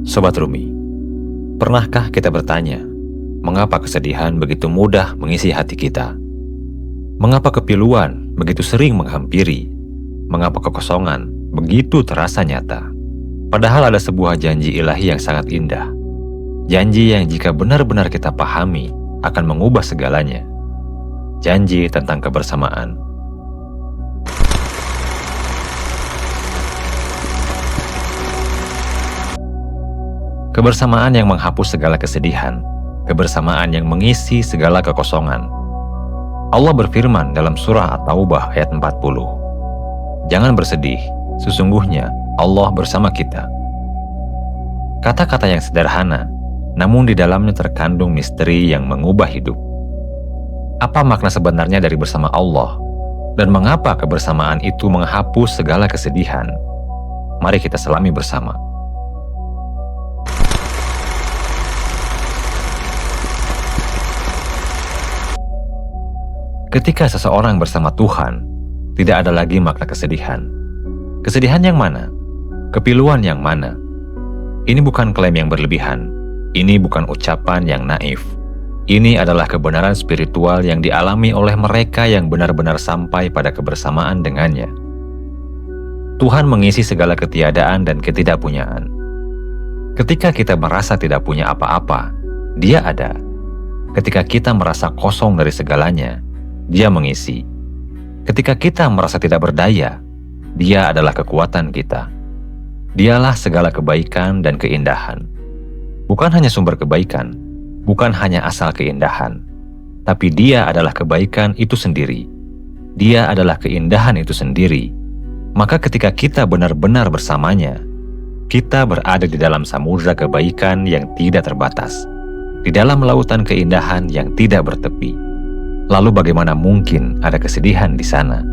Sobat Rumi, pernahkah kita bertanya, mengapa kesedihan begitu mudah mengisi hati kita? Mengapa kepiluan begitu sering menghampiri? Mengapa kekosongan begitu terasa nyata? Padahal ada sebuah janji ilahi yang sangat indah. Janji yang jika benar-benar kita pahami akan mengubah segalanya. Janji tentang kebersamaan. Kebersamaan yang menghapus segala kesedihan, kebersamaan yang mengisi segala kekosongan. Allah berfirman dalam surah At-Taubah ayat 40. Jangan bersedih, sesungguhnya Allah bersama kita. Kata-kata yang sederhana, namun di dalamnya terkandung misteri yang mengubah hidup. Apa makna sebenarnya dari bersama Allah? Dan mengapa kebersamaan itu menghapus segala kesedihan? Mari kita selami bersama. Ketika seseorang bersama Tuhan, tidak ada lagi makna kesedihan. Kesedihan yang mana? Kepiluan yang mana? Ini bukan klaim yang berlebihan. Ini bukan ucapan yang naif. Ini adalah kebenaran spiritual yang dialami oleh mereka yang benar-benar sampai pada kebersamaan dengannya. Tuhan mengisi segala ketiadaan dan ketidakpunyaan. Ketika kita merasa tidak punya apa-apa, Dia ada. Ketika kita merasa kosong dari segalanya, Dia mengisi. Ketika kita merasa tidak berdaya, Dia adalah kekuatan kita. Dialah segala kebaikan dan keindahan. Bukan hanya sumber kebaikan, bukan hanya asal keindahan, tapi Dia adalah kebaikan itu sendiri. Dia adalah keindahan itu sendiri. Maka ketika kita benar-benar bersamanya, kita berada di dalam samudra kebaikan yang tidak terbatas, di dalam lautan keindahan yang tidak bertepi. Lalu bagaimana mungkin ada kesedihan di sana?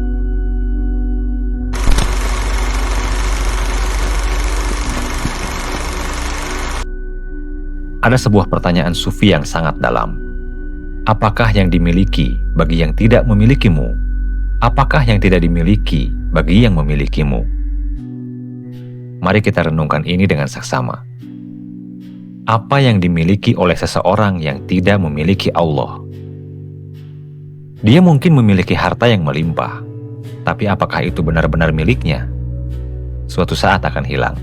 Ada sebuah pertanyaan sufi yang sangat dalam. Apakah yang dimiliki bagi yang tidak memilikimu? Apakah yang tidak dimiliki bagi yang memilikimu? Mari kita renungkan ini dengan saksama. Apa yang dimiliki oleh seseorang yang tidak memiliki Allah? Dia mungkin memiliki harta yang melimpah, tapi apakah itu benar-benar miliknya? Suatu saat akan hilang.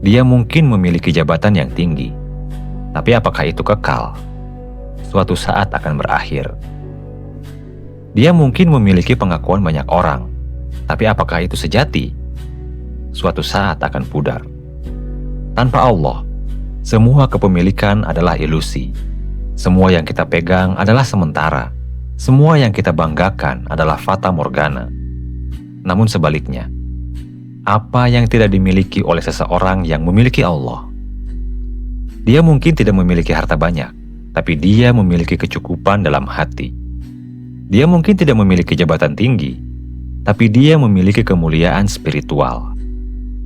Dia mungkin memiliki jabatan yang tinggi, tapi apakah itu kekal? Suatu saat akan berakhir. Dia mungkin memiliki pengakuan banyak orang, tapi apakah itu sejati? Suatu saat akan pudar. Tanpa Allah, semua kepemilikan adalah ilusi. Semua yang kita pegang adalah sementara. Semua yang kita banggakan adalah fata morgana. Namun sebaliknya, apa yang tidak dimiliki oleh seseorang yang memiliki Allah? Dia mungkin tidak memiliki harta banyak, tapi dia memiliki kecukupan dalam hati. Dia mungkin tidak memiliki jabatan tinggi, tapi dia memiliki kemuliaan spiritual.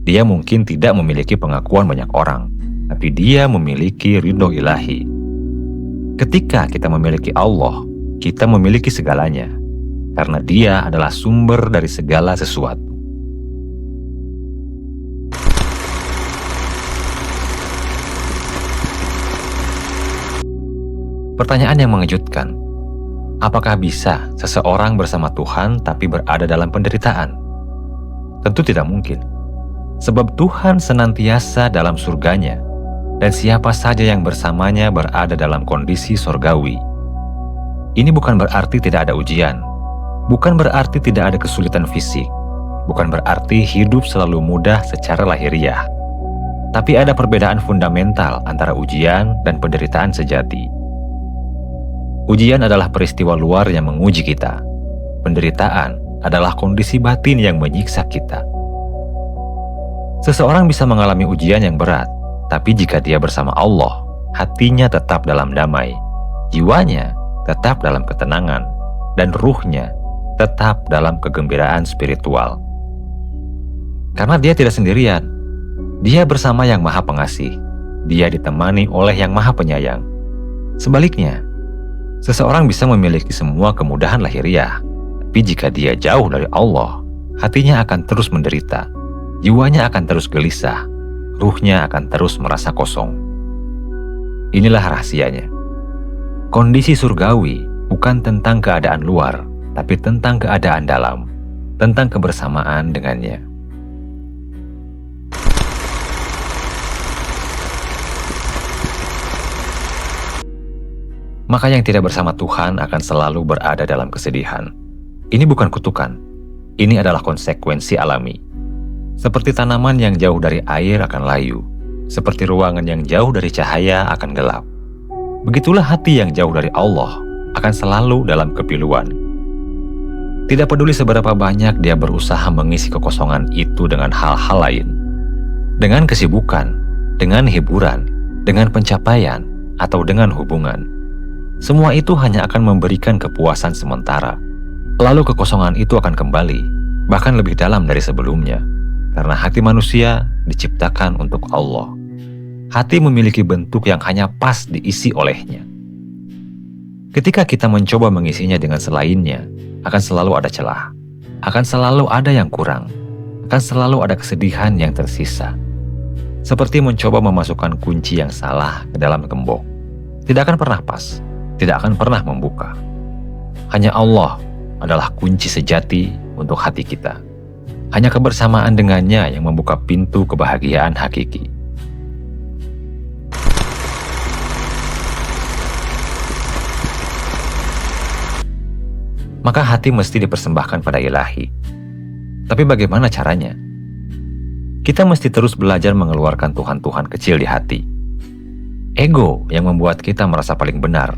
Dia mungkin tidak memiliki pengakuan banyak orang, tapi dia memiliki ridho ilahi. Ketika kita memiliki Allah, kita memiliki segalanya, karena Dia adalah sumber dari segala sesuatu. Pertanyaan yang mengejutkan, apakah bisa seseorang bersama Tuhan tapi berada dalam penderitaan? Tentu tidak mungkin, sebab Tuhan senantiasa dalam surganya, dan siapa saja yang bersamanya berada dalam kondisi surgawi. Ini bukan berarti tidak ada ujian, bukan berarti tidak ada kesulitan fisik, bukan berarti hidup selalu mudah secara lahiriah. Tapi ada perbedaan fundamental antara ujian dan penderitaan sejati. Ujian adalah peristiwa luar yang menguji kita. Penderitaan adalah kondisi batin yang menyiksa kita. Seseorang bisa mengalami ujian yang berat, tapi jika dia bersama Allah, hatinya tetap dalam damai, jiwanya tetap dalam ketenangan, dan ruhnya tetap dalam kegembiraan spiritual. Karena dia tidak sendirian, dia bersama yang Maha Pengasih, dia ditemani oleh yang Maha Penyayang. Sebaliknya, seseorang bisa memiliki semua kemudahan lahiriah, tapi jika dia jauh dari Allah, hatinya akan terus menderita, jiwanya akan terus gelisah, ruhnya akan terus merasa kosong. Inilah rahasianya. Kondisi surgawi bukan tentang keadaan luar, tapi tentang keadaan dalam, tentang kebersamaan dengannya. Maka yang tidak bersama Tuhan akan selalu berada dalam kesedihan. Ini bukan kutukan, ini adalah konsekuensi alami. Seperti tanaman yang jauh dari air akan layu, seperti ruangan yang jauh dari cahaya akan gelap. Begitulah hati yang jauh dari Allah akan selalu dalam kepiluan. Tidak peduli seberapa banyak dia berusaha mengisi kekosongan itu dengan hal-hal lain, dengan kesibukan, dengan hiburan, dengan pencapaian, atau dengan hubungan. Semua itu hanya akan memberikan kepuasan sementara. Lalu kekosongan itu akan kembali, bahkan lebih dalam dari sebelumnya. Karena hati manusia diciptakan untuk Allah. Hati memiliki bentuk yang hanya pas diisi olehnya. Ketika kita mencoba mengisinya dengan selainnya, akan selalu ada celah. Akan selalu ada yang kurang. Akan selalu ada kesedihan yang tersisa. Seperti mencoba memasukkan kunci yang salah ke dalam gembok. Tidak akan pernah pas. Tidak akan pernah membuka. Hanya Allah adalah kunci sejati untuk hati kita. Hanya kebersamaan dengannya yang membuka pintu kebahagiaan hakiki. Maka hati mesti dipersembahkan pada Ilahi. Tapi bagaimana caranya? Kita mesti terus belajar mengeluarkan Tuhan-Tuhan kecil di hati. Ego yang membuat kita merasa paling benar.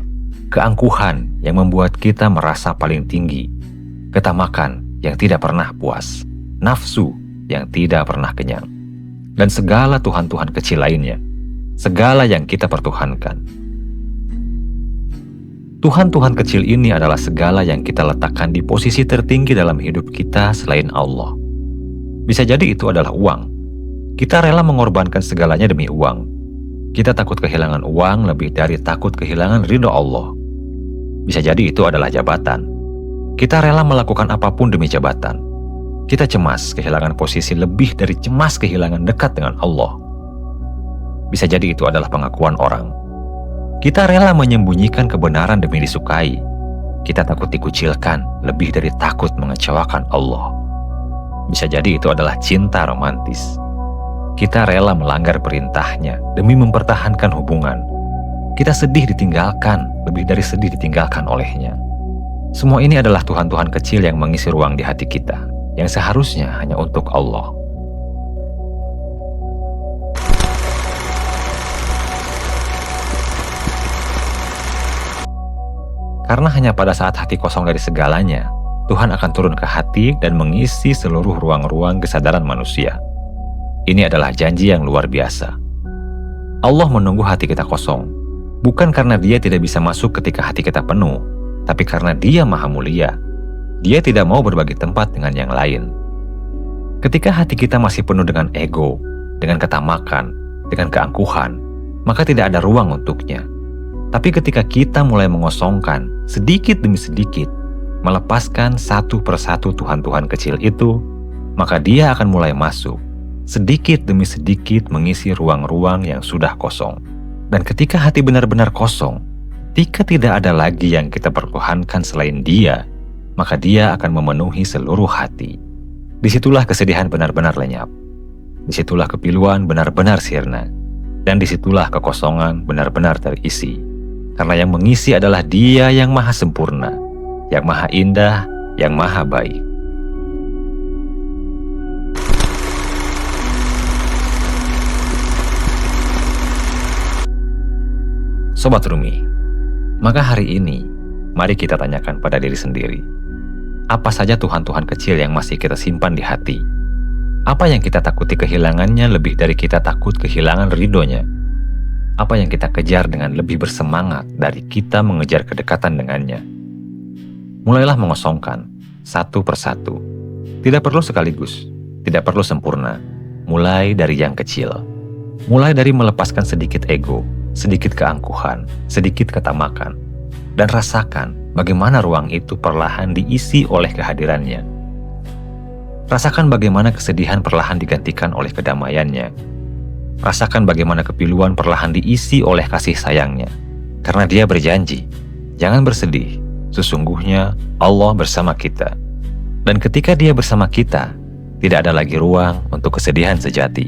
Keangkuhan yang membuat kita merasa paling tinggi, ketamakan yang tidak pernah puas, nafsu yang tidak pernah kenyang, dan segala Tuhan-Tuhan kecil lainnya, segala yang kita pertuhankan. Tuhan-Tuhan kecil ini adalah segala yang kita letakkan di posisi tertinggi dalam hidup kita selain Allah. Bisa jadi itu adalah uang. Kita rela mengorbankan segalanya demi uang. Kita takut kehilangan uang lebih dari takut kehilangan ridho Allah. Bisa jadi itu adalah jabatan. Kita rela melakukan apapun demi jabatan. Kita cemas kehilangan posisi lebih dari cemas kehilangan dekat dengan Allah. Bisa jadi itu adalah pengakuan orang. Kita rela menyembunyikan kebenaran demi disukai. Kita takut dikucilkan lebih dari takut mengecewakan Allah. Bisa jadi itu adalah cinta romantis. Kita rela melanggar perintahnya demi mempertahankan hubungan. Kita sedih ditinggalkan lebih dari sedih ditinggalkan olehnya. Semua ini adalah Tuhan-Tuhan kecil yang mengisi ruang di hati kita, yang seharusnya hanya untuk Allah. Karena hanya pada saat hati kosong dari segalanya, Tuhan akan turun ke hati dan mengisi seluruh ruang-ruang kesadaran manusia. Ini adalah janji yang luar biasa. Allah menunggu hati kita kosong, bukan karena Dia tidak bisa masuk ketika hati kita penuh, tapi karena Dia Maha Mulia. Dia tidak mau berbagi tempat dengan yang lain. Ketika hati kita masih penuh dengan ego, dengan ketamakan, dengan keangkuhan, maka tidak ada ruang untuknya. Tapi ketika kita mulai mengosongkan sedikit demi sedikit, melepaskan satu persatu Tuhan-Tuhan kecil itu, maka Dia akan mulai masuk sedikit demi sedikit mengisi ruang-ruang yang sudah kosong. Dan ketika hati benar-benar kosong, ketika tidak ada lagi yang kita pertuhankan selain Dia, maka Dia akan memenuhi seluruh hati. Disitulah kesedihan benar-benar lenyap. Disitulah kepiluan benar-benar sirna. Dan disitulah kekosongan benar-benar terisi. Karena yang mengisi adalah Dia yang maha sempurna, yang maha indah, yang maha baik. Sobat Rumi, maka hari ini, mari kita tanyakan pada diri sendiri. Apa saja Tuhan-Tuhan kecil yang masih kita simpan di hati? Apa yang kita takuti kehilangannya lebih dari kita takut kehilangan ridhonya? Apa yang kita kejar dengan lebih bersemangat dari kita mengejar kedekatan dengannya? Mulailah mengosongkan, satu persatu. Tidak perlu sekaligus, tidak perlu sempurna. Mulai dari yang kecil. Mulai dari melepaskan sedikit ego, sedikit keangkuhan, sedikit ketamakan. Dan rasakan bagaimana ruang itu perlahan diisi oleh kehadirannya. Rasakan bagaimana kesedihan perlahan digantikan oleh kedamaiannya. Rasakan bagaimana kepiluan perlahan diisi oleh kasih sayangnya. Karena dia berjanji, jangan bersedih, sesungguhnya Allah bersama kita. Dan ketika dia bersama kita, tidak ada lagi ruang untuk kesedihan sejati.